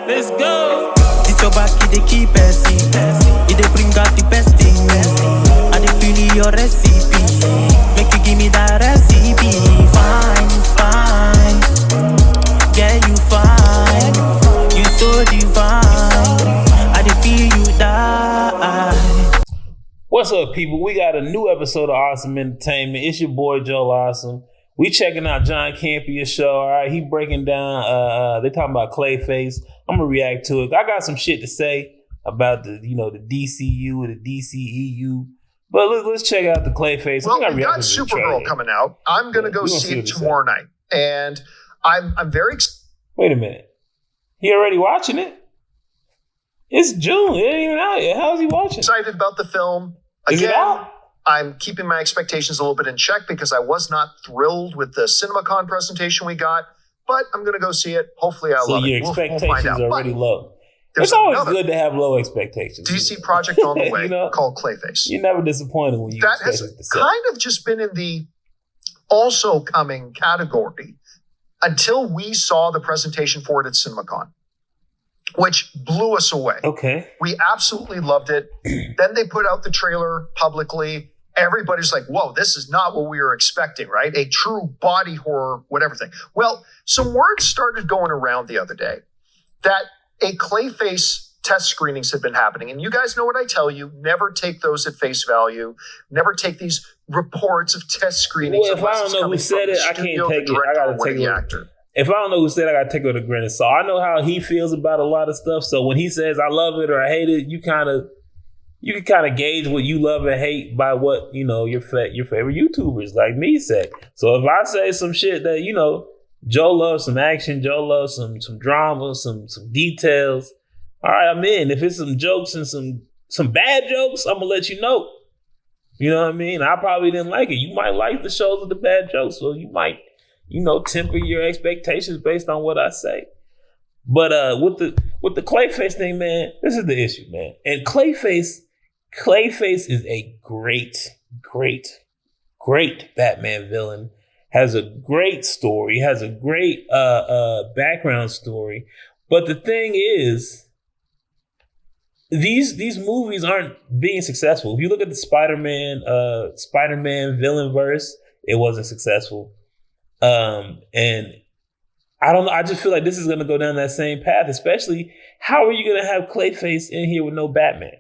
Let's go. It's your back, it dey keep passing. It dey bring out the best thing. I dey feel your recipe. Make you give me that recipe. Fine, fine. Yeah, you fine. You so divine. I dey feel you die. What's up, people? We got a new episode of Awesome Entertainment. It's your boy Joel Awesome. We checking out John Campea's show. All right, he breaking down. They talking about Clayface. I'm gonna react to it. I got some shit to say about the DCU and the DCEU. But let's check out the Clayface. Well, we got Supergirl coming out. I'm gonna go see it tomorrow night, and I'm very excited. Wait a minute. He already watching it? It's June. It ain't even out yet. How is he watching? Excited about the film. Is it out? I'm keeping my expectations a little bit in check because I was not thrilled with the CinemaCon presentation we got, but I'm going to go see it. Hopefully I love it. So your expectations are already low. There's it's always good to have low expectations. DC project on the way called Clayface. You're never disappointed when you that has kind of just been in the also coming category until we saw the presentation for it at CinemaCon, which blew us away. Okay. We absolutely loved it. Then they put out the trailer publicly. Everybody's like, whoa, this is not what we were expecting, right? A true body horror, whatever thing. Well, some words started going around the other day that a Clayface test screenings had been happening. And you guys know what I tell you, never take those at face value. Never take these reports of test screenings. Well, if I don't know who said it, I can't take it. I got to take it. If I don't know who said it, I got to take it with a grain of salt. I know how he feels about a lot of stuff. So when he says, I love it or I hate it, you can kind of gauge what you love and hate by what, your favorite YouTubers like me say. So if I say some shit that, Joe loves some action, Joe loves some drama, some details, all right, I'm in. If it's some jokes and some bad jokes, I'm going to let you know. You know what I mean? I probably didn't like it. You might like the shows with the bad jokes, so you might, temper your expectations based on what I say. But with the Clayface thing, man, this is the issue, man. And Clayface is a great Batman villain. Has a great story. Has a great background story. But the thing is, these movies aren't being successful. If you look at the Spider-Man villain verse, it wasn't successful. And I don't know. I just feel like this is going to go down that same path, especially how are you going to have Clayface in here with no Batman?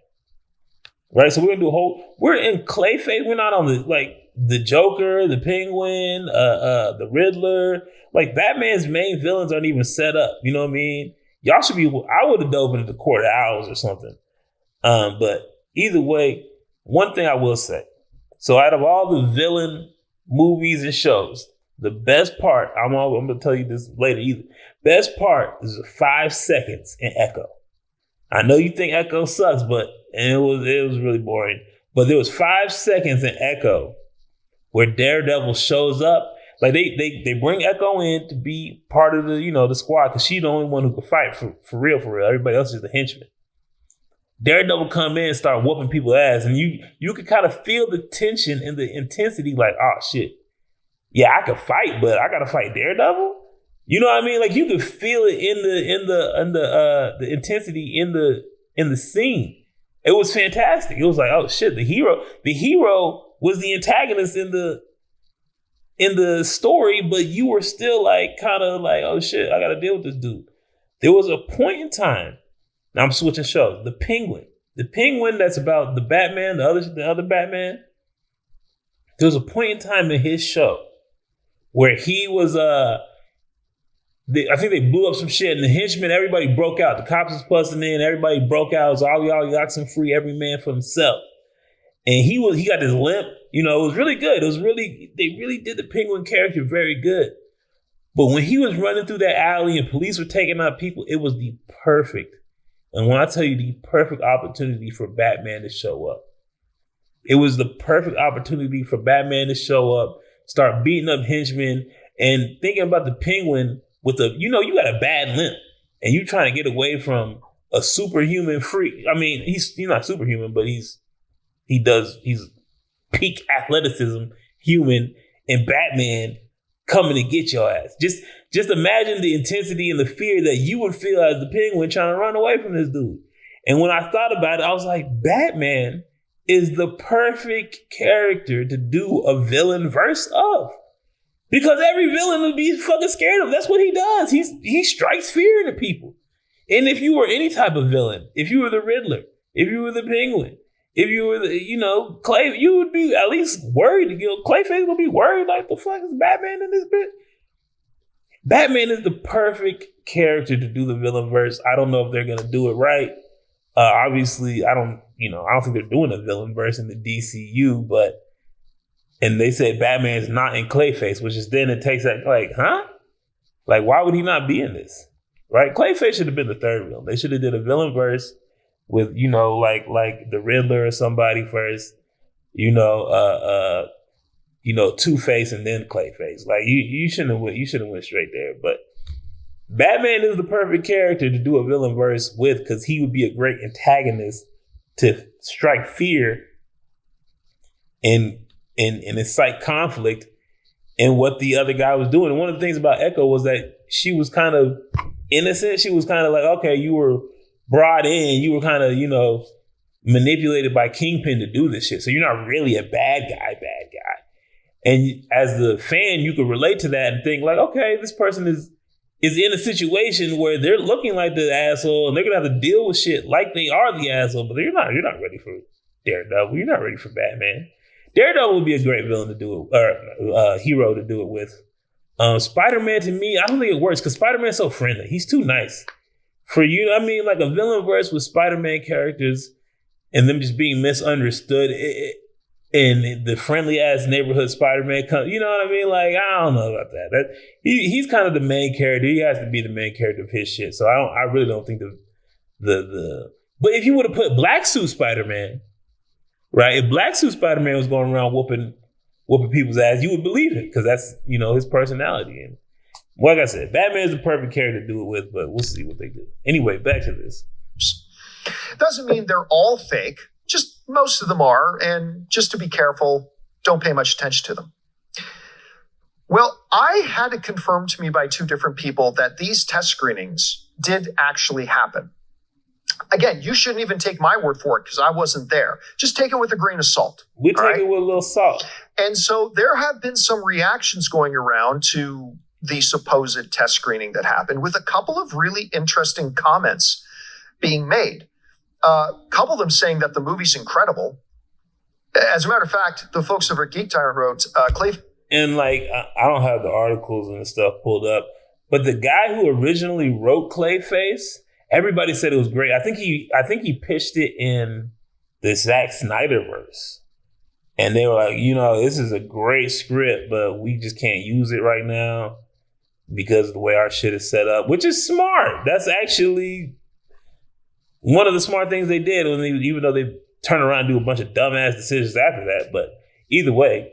Right. So we're going to do we're in Clayface. We're not on the Joker, the Penguin, the Riddler. Like Batman's main villains aren't even set up. You know what I mean? Y'all should be, I would have dove into the Court of Owls or something. But either way, one thing I will say. So out of all the villain movies and shows, the best part, I'm going to tell you this later either. Best part is 5 seconds in Echo. I know you think Echo sucks, but it was really boring. But there was 5 seconds in Echo where Daredevil shows up. Like they bring Echo in to be part of the squad because she's the only one who can fight for real. Everybody else is the henchman. Daredevil come in and start whooping people's ass, and you can kind of feel the tension and the intensity. Like, oh shit. Yeah, I could fight, but I gotta fight Daredevil. You know what I mean? Like you could feel it in the intensity in the scene. It was fantastic. It was like, oh shit, the hero was the antagonist in the story, but you were still kind of like, oh shit, I gotta deal with this dude. There was a point in time. Now I'm switching shows. The Penguin that's about the Batman, the other Batman. There was a point in time in his show where he was, I think they blew up some shit, and the henchmen, everybody broke out. The cops was busting in, everybody broke out. It was all y'all oxen free, every man for himself. And he got this limp. It was really good. They really did the Penguin character very good. But when he was running through that alley and police were taking out people, it was the perfect. And when I tell you the perfect opportunity for Batman to show up, it was the perfect opportunity for Batman to show up, start beating up henchmen, and thinking about the Penguin with you got a bad limp, and you trying to get away from a superhuman freak. I mean, he's not superhuman, but he's peak athleticism human, and Batman coming to get your ass. just imagine the intensity and the fear that you would feel as the Penguin trying to run away from this dude. And when I thought about it, I was like, Batman is the perfect character to do a villain verse of. Because every villain would be fucking scared of him. That's what he does. He strikes fear into people. And if you were any type of villain, if you were the Riddler, if you were the Penguin, if you were the, Clay, you would be at least worried. Clayface would be worried, like, the fuck is Batman in this bit? Batman is the perfect character to do the villain verse. I don't know if they're gonna do it right. Obviously, I don't think they're doing a villain verse in the DCU, and they said Batman is not in Clayface, which is then it takes that, like, huh? Like, why would he not be in this? Right? Clayface should have been the third villain. They should have did a villain verse with, like the Riddler or somebody first, Two-Face and then Clayface. Like, you shouldn't have went straight there. But Batman is the perfect character to do a villain verse with, because he would be a great antagonist to strike fear and incite conflict in what the other guy was doing. And one of the things about Echo was that she was kind of innocent. She was kind of like, okay, you were brought in, you were kind of, manipulated by Kingpin to do this shit. So you're not really a bad guy. And as the fan, you could relate to that and think like, okay, this person is in a situation where they're looking like the asshole and they're gonna have to deal with shit like they are the asshole, but you're not ready for Daredevil. You're not ready for Batman. Daredevil would be a great villain to do it, or hero to do it with. Spider-Man, to me, I don't think it works because Spider-Man's so friendly. He's too nice. For you, I mean, like a villain verse with Spider-Man characters and them just being misunderstood, and the friendly ass neighborhood Spider-Man comes, you know what I mean? Like, I don't know about that. He's kind of the main character. He has to be the main character of his shit. So I really don't think the but if you would have put Black Suit Spider-Man, right? If Black Suit Spider-Man was going around whooping people's ass, you would believe it because that's, his personality. And like I said, Batman is the perfect character to do it with, but we'll see what they do. Anyway, back to this. Doesn't mean they're all fake. Just most of them are. And just to be careful, don't pay much attention to them. Well, I had it confirmed to me by two different people that these test screenings did actually happen. Again, you shouldn't even take my word for it because I wasn't there. Just take it with a grain of salt. We take it with a little salt. And so there have been some reactions going around to the supposed test screening that happened, with a couple of really interesting comments being made. A couple of them saying that the movie's incredible. As a matter of fact, the folks over at Geek Tyrant wrote, Clayface. And like, I don't have the articles and stuff pulled up, but the guy who originally wrote Clayface, everybody said it was great. I think he pitched it in the Zack Snyderverse. And they were like, this is a great script, but we just can't use it right now because of the way our shit is set up, which is smart. That's actually one of the smart things they did, even though they turn around and do a bunch of dumbass decisions after that. But either way,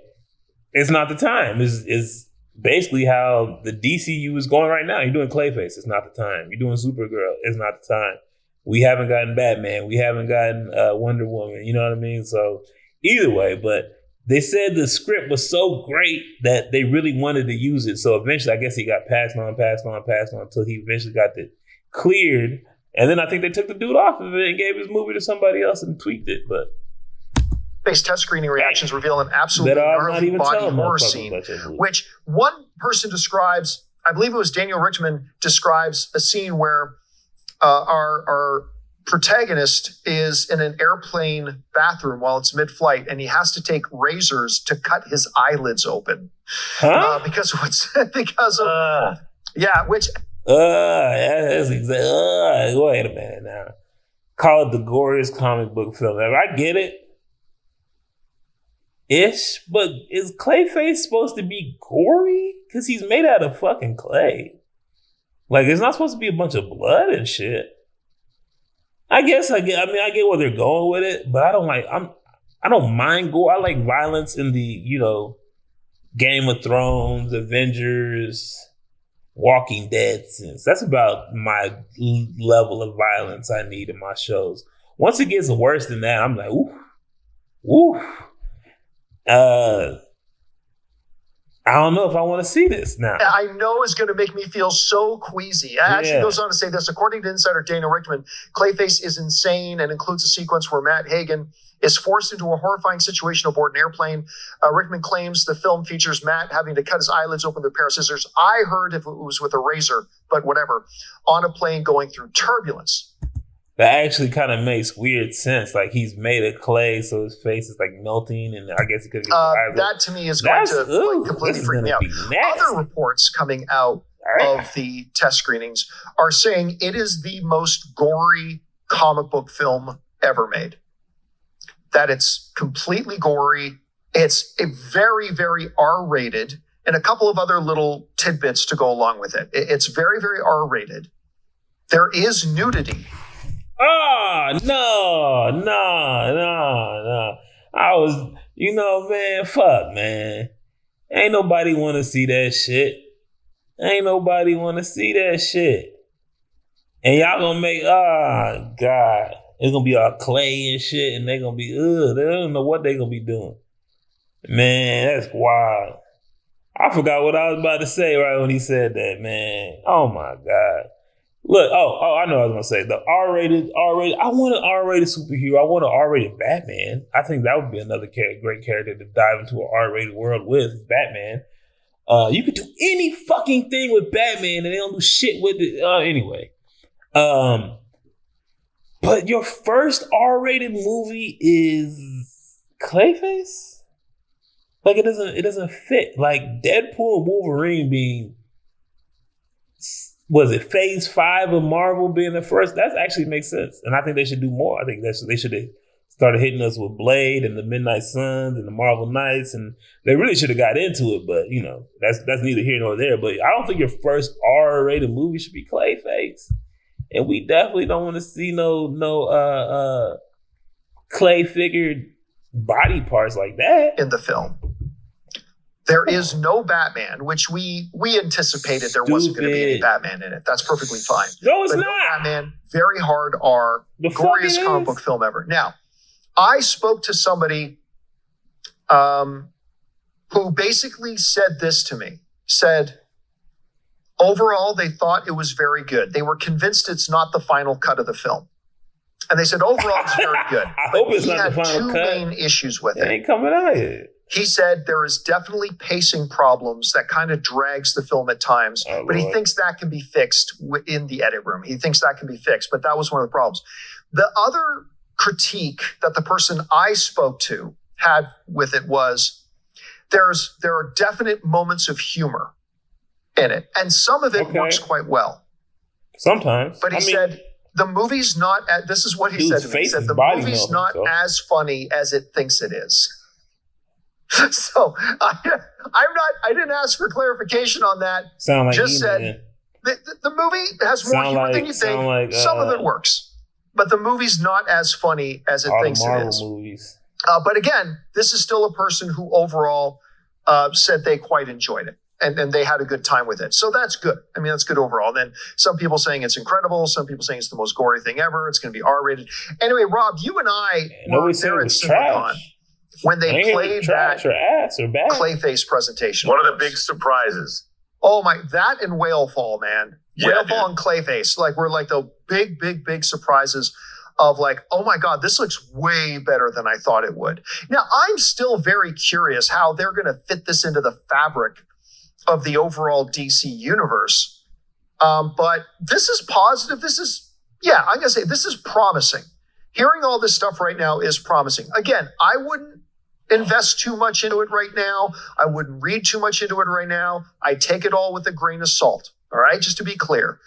it's not the time. Is basically how the DCU is going right now. You're doing Clayface, it's not the time. You're doing Supergirl, it's not the time. We haven't gotten Batman. We haven't gotten Wonder Woman. You know what I mean? So either way, but they said the script was so great that they really wanted to use it. So eventually, I guess he got passed on until he eventually got it cleared. And then I think they took the dude off of it and gave his movie to somebody else and tweaked it. But test screening reactions reveal an absolutely gnarly body horror scene, which one person describes, I believe it was Daniel Richtman, describes a scene where our protagonist is in an airplane bathroom while it's mid-flight, and he has to take razors to cut his eyelids open. Huh? That's exactly. Wait a minute now. Call it the goriest comic book film ever. I get it. But is Clayface supposed to be gory? Because he's made out of fucking clay. Like, it's not supposed to be a bunch of blood and shit. I get where they're going with it, but I don't mind gore. I like violence in the, Game of Thrones, Avengers, Walking Dead sense. That's about my level of violence I need in my shows. Once it gets worse than that, I'm like, ooh. I don't know if I want to see this now. I know it's going to make me feel so queasy. It actually goes on to say this. According to insider Dana Richtman, Clayface is insane and includes a sequence where Matt Hagen is forced into a horrifying situation aboard an airplane. Richtman claims the film features Matt having to cut his eyelids open with a pair of scissors. I heard if it was with a razor, but whatever, on a plane going through turbulence. That actually kind of makes weird sense. Like, he's made of clay, so his face is like melting, and I guess he could get his eyes. That to me is going to completely freak me out. Other reports coming out of the test screenings are saying it is the most gory comic book film ever made. That it's completely gory. It's a very, very R-rated, and a couple of other little tidbits to go along with it. It's very, very R-rated. There is nudity. Oh, no. I was, man, fuck, man. Ain't nobody want to see that shit. And y'all gonna make, oh, God. It's gonna be all clay and shit, and they gonna be, they don't know what they gonna be doing. Man, that's wild. I forgot what I was about to say right when he said that, man. Oh, my God. Look, I know what I was going to say. The R-rated, I want an R-rated superhero. I want an R-rated Batman. I think that would be another great character to dive into an R-rated world with, is Batman. You could do any fucking thing with Batman and they don't do shit with it. Anyway. But your first R-rated movie is Clayface? Like, it doesn't fit. Like, Deadpool and Wolverine being... Was it Phase 5 of Marvel being the first? That actually makes sense. And I think they should do more. I think they should have started hitting us with Blade and the Midnight Suns and the Marvel Knights. And they really should have got into it. But, that's neither here nor there. But I don't think your first R-rated movie should be Clayface. And we definitely don't want to see no clay figured body parts like that in the film. There is no Batman, which we anticipated there wasn't going to be any Batman in it. That's perfectly fine. No, it's not. No Batman, very hard R, goriest comic book film ever. Now, I spoke to somebody who basically said this to me, said, overall, they thought it was very good. They were convinced it's not the final cut of the film. And they said, overall, it's very good. I hope it's not the final cut. He had two main issues with it. It ain't coming out yet. He said there is definitely pacing problems that kind of drags the film at times, but he thinks that can be fixed in the edit room. He thinks that can be fixed, but that was one of the problems. The other critique that the person I spoke to had with it was there are definite moments of humor in it, and some of it works quite well. Sometimes. But he said the movie's not, this is what he said to me. He said the movie's not as funny as it thinks it is. So I didn't ask for clarification on that. Sound like just said the movie has more humor than you think. Some of it works, but the movie's not as funny as it thinks it is. Movies. But again, this is still a person who overall said they quite enjoyed it and they had a good time with it. So that's good. I mean, that's good overall. And then some people saying it's incredible. Some people saying it's the most gory thing ever. It's going to be R-rated. Anyway, Rob, you and I were there at CinemaCon when they played that Clayface presentation. One of the big surprises. Oh my, that and Whalefall, man. Yeah, Whalefall and Clayface, were the big surprises of oh my God, this looks way better than I thought it would. Now, I'm still very curious how they're going to fit this into the fabric of the overall DC universe. But this is positive. I'm going to say this is promising. Hearing all this stuff right now is promising. Again, I wouldn't invest too much into it right now. I wouldn't read too much into it right now. I take it all with a grain of salt. All right, just to be clear.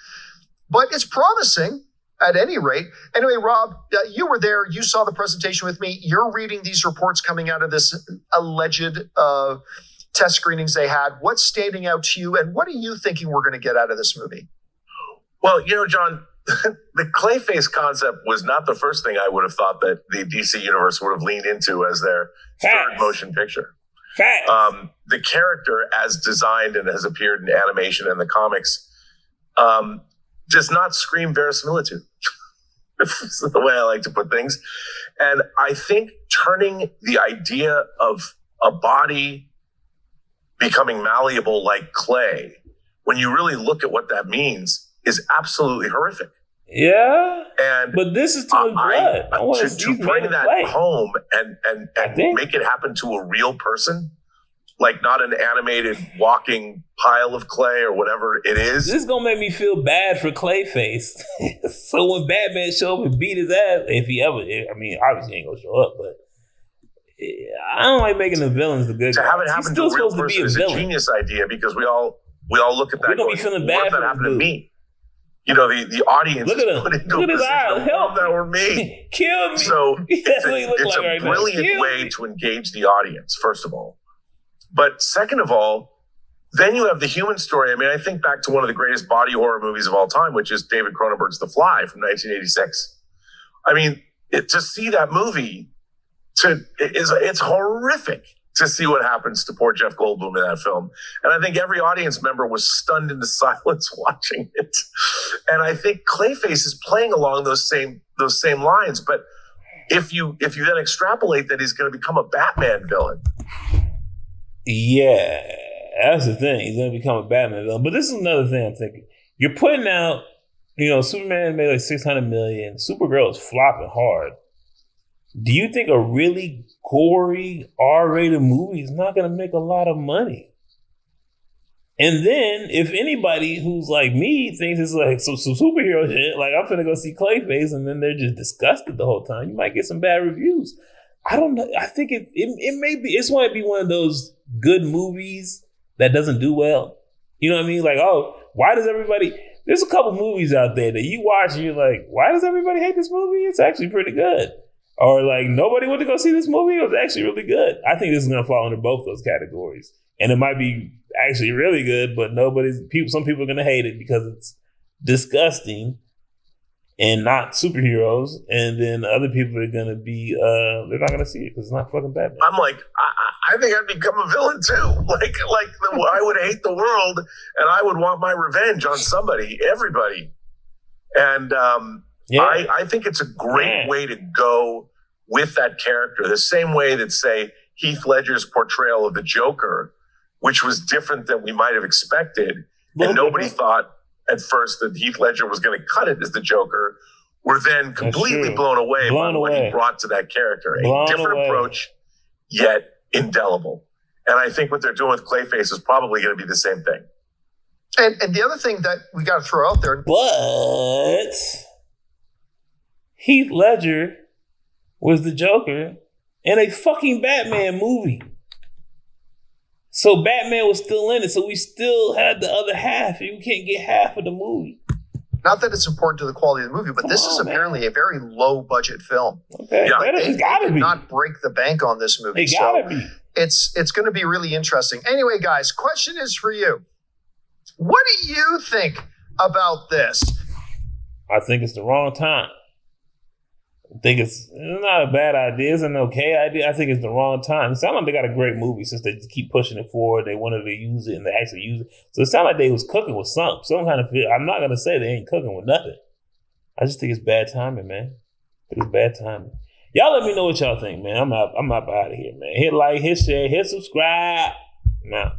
But it's promising at any rate. Anyway, Rob, you were there. You saw the presentation with me. You're reading these reports coming out of this alleged test screenings they had. What's standing out to you, and what are you thinking we're going to get out of this movie? Well, John, the Clayface concept was not the first thing I would have thought that the DC universe would have leaned into as their third motion picture. The character, as designed and has appeared in animation and the comics, does not scream verisimilitude. That's the way I like to put things. And I think turning the idea of a body becoming malleable like clay, when you really look at what that means, is absolutely horrific. Yeah, and but this is to his blood. To bring that home and make it happen to a real person, like not an animated walking pile of clay or whatever it is. This is gonna make me feel bad for Clayface. So when Batman show up and beat his ass, if he ever, I mean, obviously he ain't gonna show up, but I don't like making the villains the good guys. To have it happen to a real person is a genius idea, because we all look at that. We're gonna be feeling bad for that happened to me. You know, the audience is put into a position help that were me. Kill me. So it's a brilliant way to engage the audience, first of all. But second of all, then you have the human story. I mean, I think back to one of the greatest body horror movies of all time, which is David Cronenberg's The Fly from 1986. I mean, to see that movie, it's horrific to see what happens to poor Jeff Goldblum in that film. And I think every audience member was stunned into silence watching it. And I think Clayface is playing along those same lines. But if you then extrapolate that he's going to become a Batman villain. Yeah, that's the thing. He's going to become a Batman villain. But this is another thing I'm thinking. You're putting out, Superman made like $600 million. Supergirl is flopping hard. Do you think a really gory R-rated movie is not going to make a lot of money? And then if anybody who's like me thinks it's like some superhero shit, like I'm finna go see Clayface, and then they're just disgusted the whole time, you might get some bad reviews. I don't know. I think it may be, it's going to be one of those good movies that doesn't do well. You know what I mean? Like, why does everybody, there's a couple movies out there that you watch and you're like, why does everybody hate this movie? It's actually pretty good. Or like, nobody went to go see this movie. It was actually really good. I think this is going to fall under both those categories. And it might be actually really good, but some people are going to hate it because it's disgusting and not superheroes. And then other people are going to be, they're not going to see it because it's not fucking Batman. I'm like, I think I'd become a villain too. I would hate the world and I would want my revenge on somebody, everybody. And, I think it's a great way to go with that character. The same way that, say, Heath Ledger's portrayal of the Joker, which was different than we might have expected, and nobody thought at first that Heath Ledger was going to cut it as the Joker, were then completely blown away by what he brought to that character. A different approach, yet indelible. And I think what they're doing with Clayface is probably going to be the same thing. And the other thing that we got to throw out there... But Heath Ledger was the Joker in a fucking Batman movie. So Batman was still in it. So we still had the other half. You can't get half of the movie. Not that it's important to the quality of the movie, but this is apparently a very low budget film. Okay, it's got to be. Not break the bank on this movie. It gotta be. It's going to be really interesting. Anyway, guys, question is for you. What do you think about this? I think it's the wrong time. I think it's not a bad idea. It's an okay idea. I think it's the wrong time. It sounds like they got a great movie since they keep pushing it forward. They wanted to use it and they actually use it. So it sounds like they was cooking with some kind of. I'm not gonna say they ain't cooking with nothing. I just think it's bad timing, man. It's bad timing. Y'all let me know what y'all think, man. I'm up out of here, man. Hit like, hit share, hit subscribe. Now.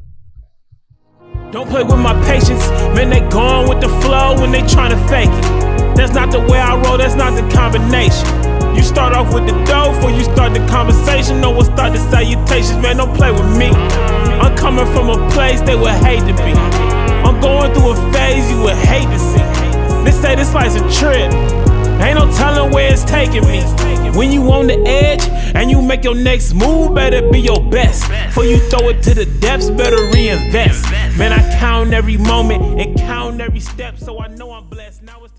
Don't play with my patience, man. They gone with the flow when they trying to fake it. That's not the way I roll, that's not the combination. You start off with the dough before you start the conversation. No one start the salutations, man, don't play with me. I'm coming from a place they would hate to be. I'm going through a phase you would hate to see. They say this life's a trip, ain't no telling where it's taking me. When you on the edge and you make your next move, better be your best. Before you throw it to the depths, better reinvest. Man, I count every moment and count every step, so I know I'm blessed. Now it's